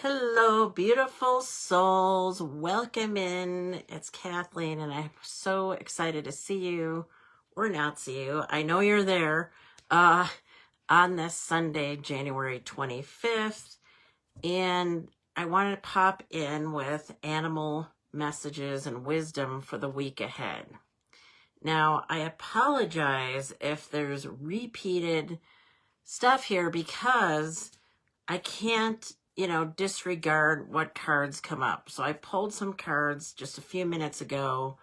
Hello, beautiful souls. Welcome in. It's Kathleen, and I'm so excited to see you or not see you. I know you're there uh, on this Sunday, January 25th, and I wanted to pop in with animal messages and wisdom for the week ahead. Now, I apologize if there's repeated stuff here because I can't, disregard what cards come up. So I pulled some cards just a few minutes ago.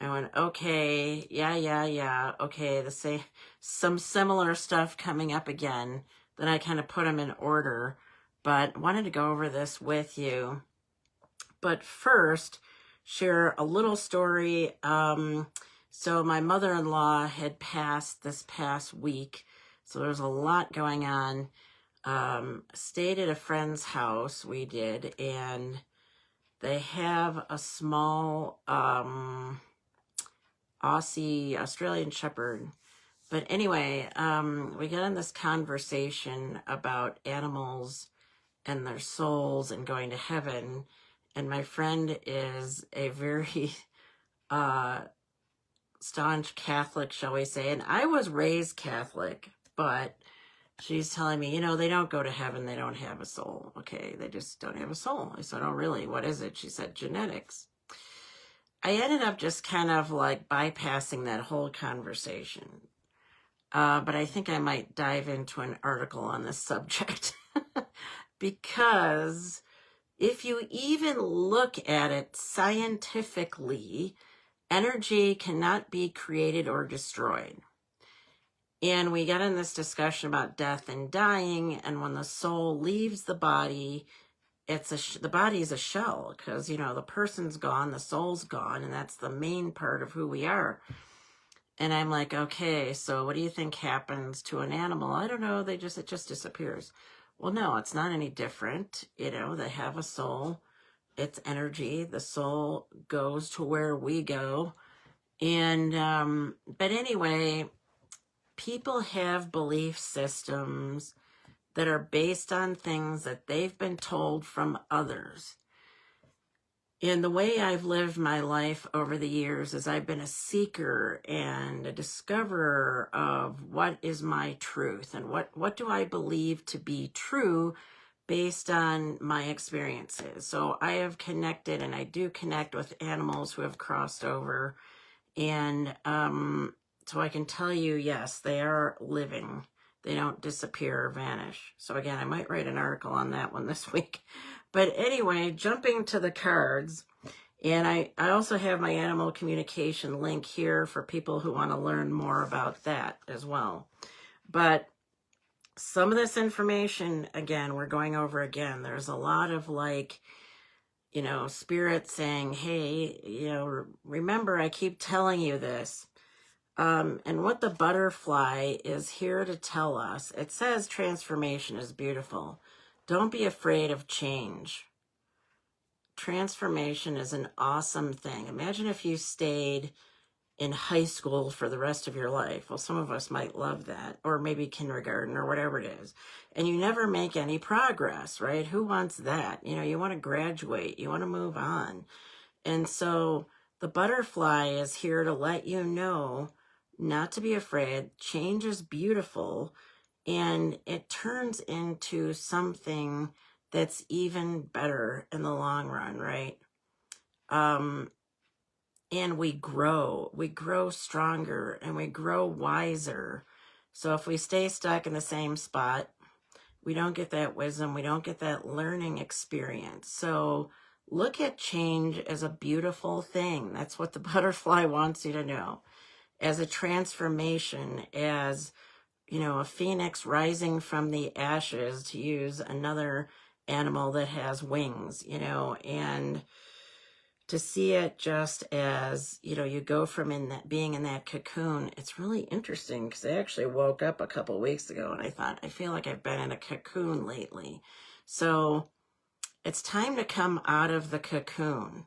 I went, okay, yeah. Okay, some similar stuff coming up again. Then I kind of put them in order, but wanted to go over this with you. But first, share a little story. So my mother-in-law had passed this past week. So there's a lot going on. Stayed at a friend's house, we did, and they have a small Australian Shepherd. But anyway, we got in this conversation about animals and their souls and going to heaven. And my friend is a very staunch Catholic, shall we say. And I was raised Catholic, but she's telling me, they don't go to heaven. They don't have a soul. Okay, they just don't have a soul. I said, oh, really? What is it? She said, genetics. I ended up just kind of like bypassing that whole conversation. But I think I might dive into an article on this subject because if you even look at it scientifically, energy cannot be created or destroyed. And we got in this discussion about death and dying, and when the soul leaves the body, the body is a shell because, the person's gone, the soul's gone, and that's the main part of who we are. And I'm like, okay, so what do you think happens to an animal? I don't know, it just disappears. Well, no, it's not any different. They have a soul. It's energy. The soul goes to where we go. And, but anyway, people have belief systems that are based on things that they've been told from others. And the way I've lived my life over the years is I've been a seeker and a discoverer of what is my truth and what do I believe to be true based on my experiences. So I have connected, and I do connect with animals who have crossed over. And so I can tell you, yes, they are living. They don't disappear or vanish. So again, I might write an article on that one this week. But anyway, jumping to the cards, and I also have my animal communication link here for people who want to learn more about that as well. But some of this information, again, we're going over again. There's a lot of spirit saying, hey, remember, I keep telling you this. And what the butterfly is here to tell us, it says transformation is beautiful. Don't be afraid of change. Transformation is an awesome thing. Imagine if you stayed in high school for the rest of your life. Well, some of us might love that, or maybe kindergarten or whatever it is. And you never make any progress, right? Who wants that? You want to graduate, you want to move on. And so the butterfly is here to let you know not to be afraid. Change is beautiful, and it turns into something that's even better in the long run, right? And we grow stronger, and we grow wiser. So if we stay stuck in the same spot, we don't get that wisdom, we don't get that learning experience. So look at change as a beautiful thing. That's what the butterfly wants you to know. As a transformation, as, a phoenix rising from the ashes, to use another animal that has wings, and to see it just as, you go from being in that cocoon. It's really interesting because I actually woke up a couple of weeks ago and I thought, I feel like I've been in a cocoon lately. So it's time to come out of the cocoon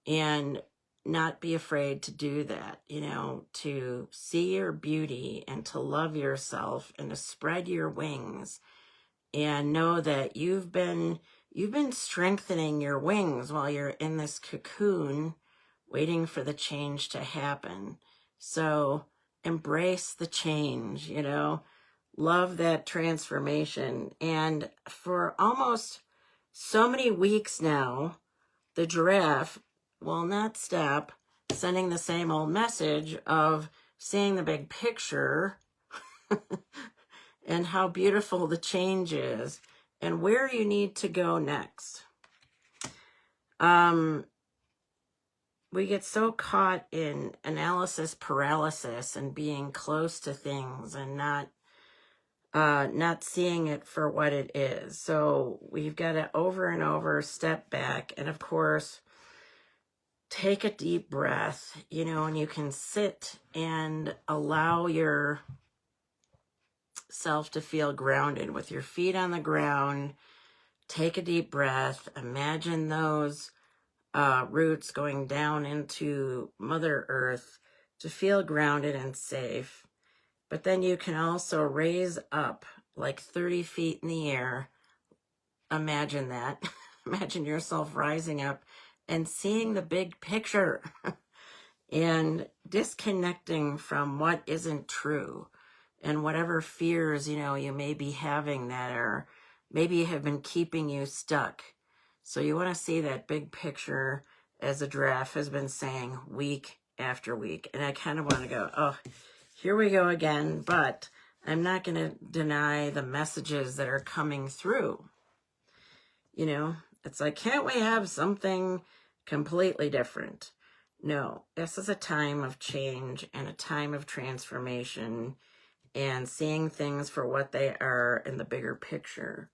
and not be afraid to do that, to see your beauty and to love yourself and to spread your wings and know that you've been you've been strengthening your wings while you're in this cocoon, waiting for the change to happen. So embrace the change, love that transformation. And for almost so many weeks now, the giraffe will not stop sending the same old message of seeing the big picture and how beautiful the change is and where you need to go next. We get so caught in analysis paralysis and being close to things and not seeing it for what it is. So we've got to over and over step back, and of course take a deep breath, and you can sit and allow yourself to feel grounded with your feet on the ground. Take a deep breath. Imagine those roots going down into Mother Earth to feel grounded and safe. But then you can also raise up like 30 feet in the air. Imagine that. Imagine yourself rising up and seeing the big picture and disconnecting from what isn't true and whatever fears, you may be having that are maybe have been keeping you stuck. So you want to see that big picture, as a giraffe has been saying week after week. And I kind of want to go, oh, here we go again, but I'm not going to deny the messages that are coming through. It's like, can't we have something completely different? No, this is a time of change and a time of transformation and seeing things for what they are in the bigger picture.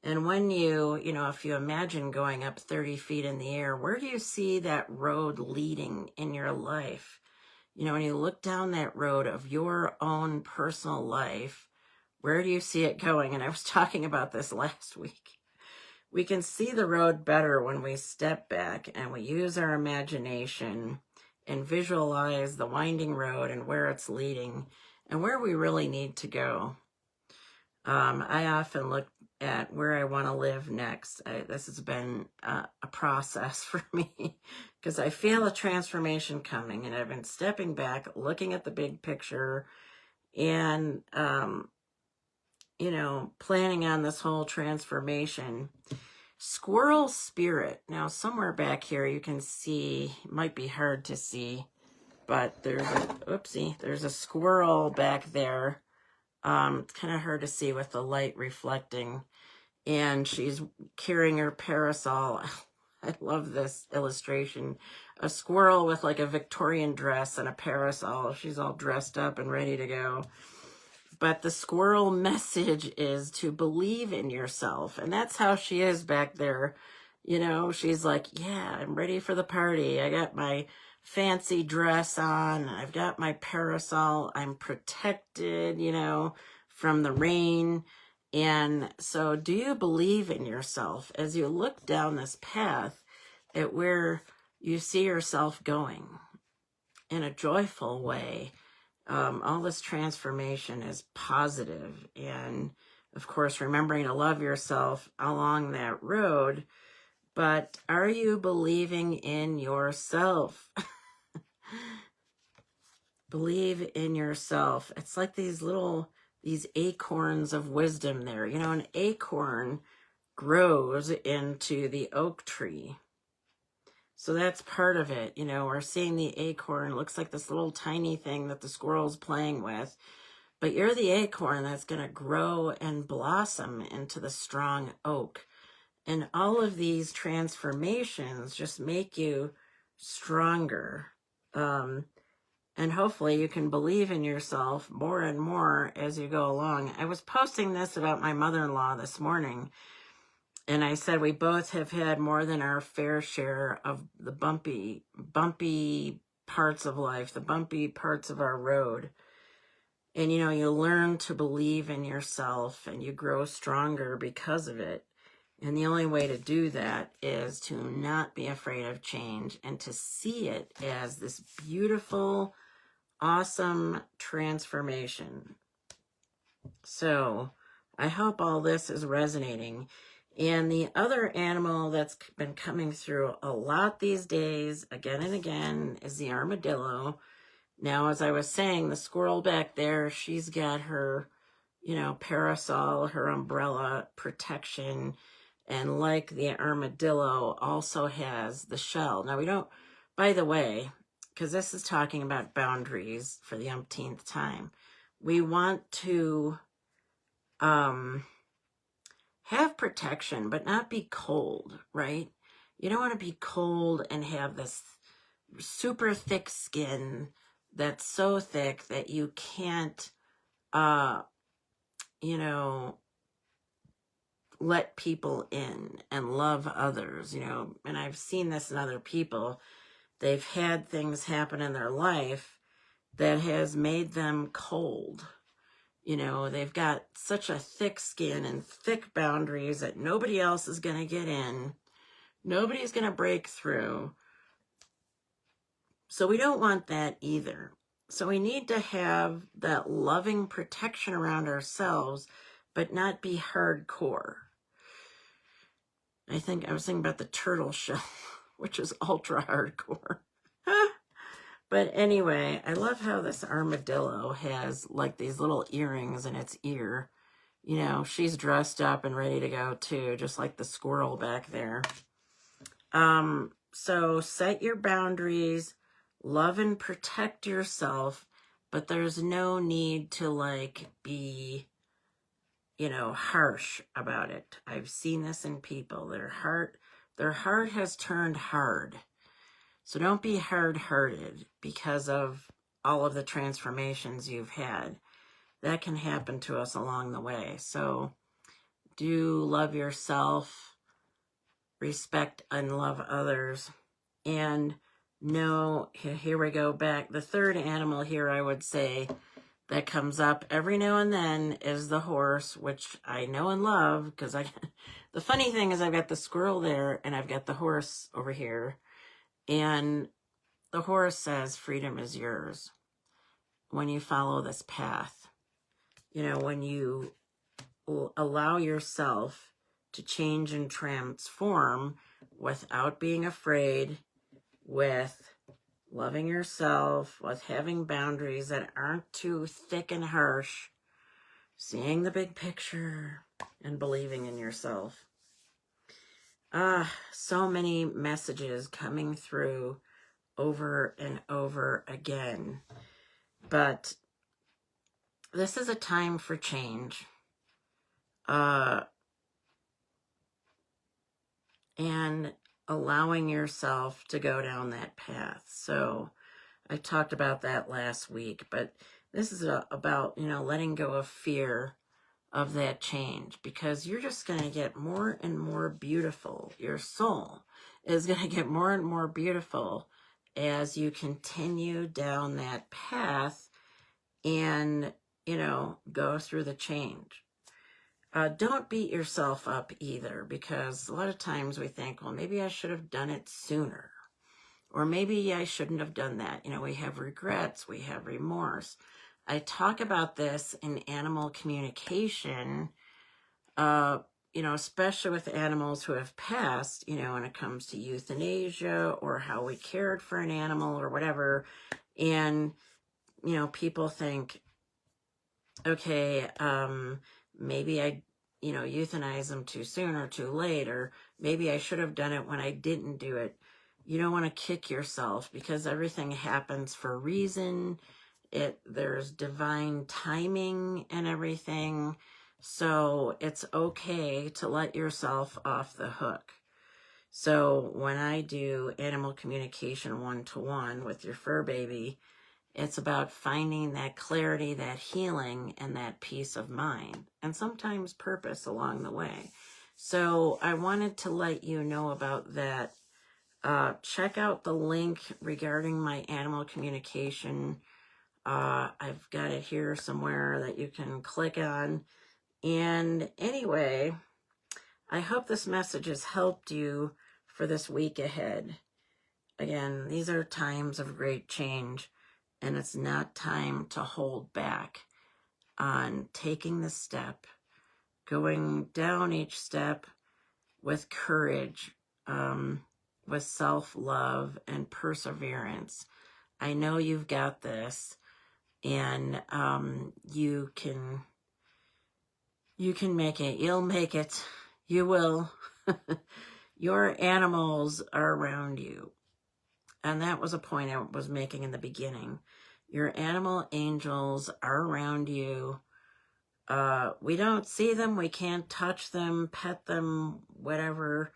And when if you imagine going up 30 feet in the air, where do you see that road leading in your life? When you look down that road of your own personal life, where do you see it going? And I was talking about this last week. We can see the road better when we step back and we use our imagination and visualize the winding road and where it's leading and where we really need to go. I often look at where I want to live next. This has been a process for me because I feel a transformation coming, and I've been stepping back, looking at the big picture, and planning on this whole transformation. Squirrel spirit. Now, somewhere back here you can see, it might be hard to see, but there's a squirrel back there. It's kind of hard to see with the light reflecting, and she's carrying her parasol. I love this illustration. A squirrel with like a Victorian dress and a parasol. She's all dressed up and ready to go. But the squirrel message is to believe in yourself. And that's how she is back there. She's like, yeah, I'm ready for the party. I got my fancy dress on. I've got my parasol. I'm protected, from the rain. And so do you believe in yourself as you look down this path at where you see yourself going in a joyful way? All this transformation is positive. And of course, remembering to love yourself along that road. But are you believing in yourself? Believe in yourself. It's like these acorns of wisdom there. An acorn grows into the oak tree. So that's part of it. We're seeing the acorn. Looks like this little tiny thing that the squirrel's playing with. But you're the acorn that's going to grow and blossom into the strong oak. And all of these transformations just make you stronger. And hopefully you can believe in yourself more and more as you go along. I was posting this about my mother-in-law this morning. And I said we both have had more than our fair share of the bumpy parts of life, the bumpy parts of our road. And, you learn to believe in yourself and you grow stronger because of it. And the only way to do that is to not be afraid of change and to see it as this beautiful, awesome transformation. So I hope all this is resonating. And the other animal that's been coming through a lot these days, again and again, is the armadillo. Now, as I was saying, the squirrel back there, she's got her, parasol, her umbrella protection, and like the armadillo, also has the shell. Now, we don't, by the way, because this is talking about boundaries for the umpteenth time, we want to have protection, but not be cold, right? You don't want to be cold and have this super thick skin that's so thick that you can't, let people in and love others, and I've seen this in other people. They've had things happen in their life that has made them cold. They've got such a thick skin and thick boundaries that nobody else is going to get in. Nobody's going to break through. So we don't want that either. So we need to have that loving protection around ourselves, but not be hardcore. I was thinking about the turtle shell, which is ultra hardcore. But anyway, I love how this armadillo has like these little earrings in its ear. She's dressed up and ready to go too, just like the squirrel back there. So set your boundaries, love and protect yourself, but there's no need to be, harsh about it. I've seen this in people. Their heart has turned hard. So don't be hard-hearted because of all of the transformations you've had. That can happen to us along the way. So do love yourself, respect and love others, and know, here we go back. The third animal here, I would say, that comes up every now and then is the horse, which I know and love because the funny thing is I've got the squirrel there and I've got the horse over here. And the horse says freedom is yours when you follow this path. When you allow yourself to change and transform without being afraid, with loving yourself, with having boundaries that aren't too thick and harsh, seeing the big picture, and believing in yourself. So many messages coming through over and over again. But this is a time for change. And allowing yourself to go down that path. So I talked about that last week, but this is about, letting go of fear of that change, because you're just going to get more and more beautiful. Your soul is going to get more and more beautiful as you continue down that path and, go through the change. Don't beat yourself up either, because a lot of times we think, well, maybe I should have done it sooner, or maybe I shouldn't have done that. We have regrets, we have remorse. I talk about this in animal communication, especially with animals who have passed, when it comes to euthanasia or how we cared for an animal or whatever. And, people think, okay, maybe I, euthanize them too soon or too late, or maybe I should have done it when I didn't do it. You don't want to kick yourself, because everything happens for a reason. There's divine timing and everything. So it's okay to let yourself off the hook. So when I do animal communication 1-to-1 with your fur baby, it's about finding that clarity, that healing, and that peace of mind, and sometimes purpose along the way. So I wanted to let you know about that. Check out the link regarding my animal communication. I've got it here somewhere that you can click on. And anyway, I hope this message has helped you for this week ahead. Again, these are times of great change, and it's not time to hold back on taking the step, going down each step, with courage, with self-love and perseverance. I know you've got this, and you can make it. You'll make it. You will. Your animals are around you. And that was a point I was making in the beginning. Your animal angels are around you. We don't see them, we can't touch them, pet them, whatever,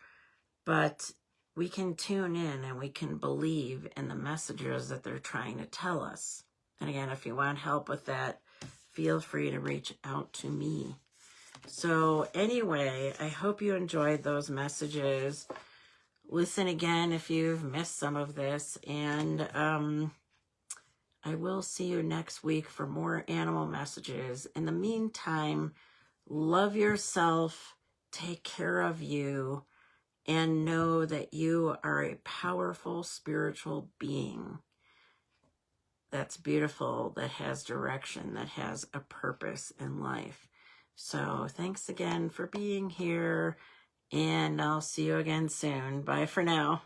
but we can tune in and we can believe in the messages that they're trying to tell us. And again, if you want help with that, feel free to reach out to me. So anyway, I hope you enjoyed those messages. Listen again if you've missed some of this, and I will see you next week for more animal messages. In the meantime, love yourself, take care of you, and know that you are a powerful spiritual being that's beautiful, that has direction, that has a purpose in life. So thanks again for being here, and I'll see you again soon. Bye for now.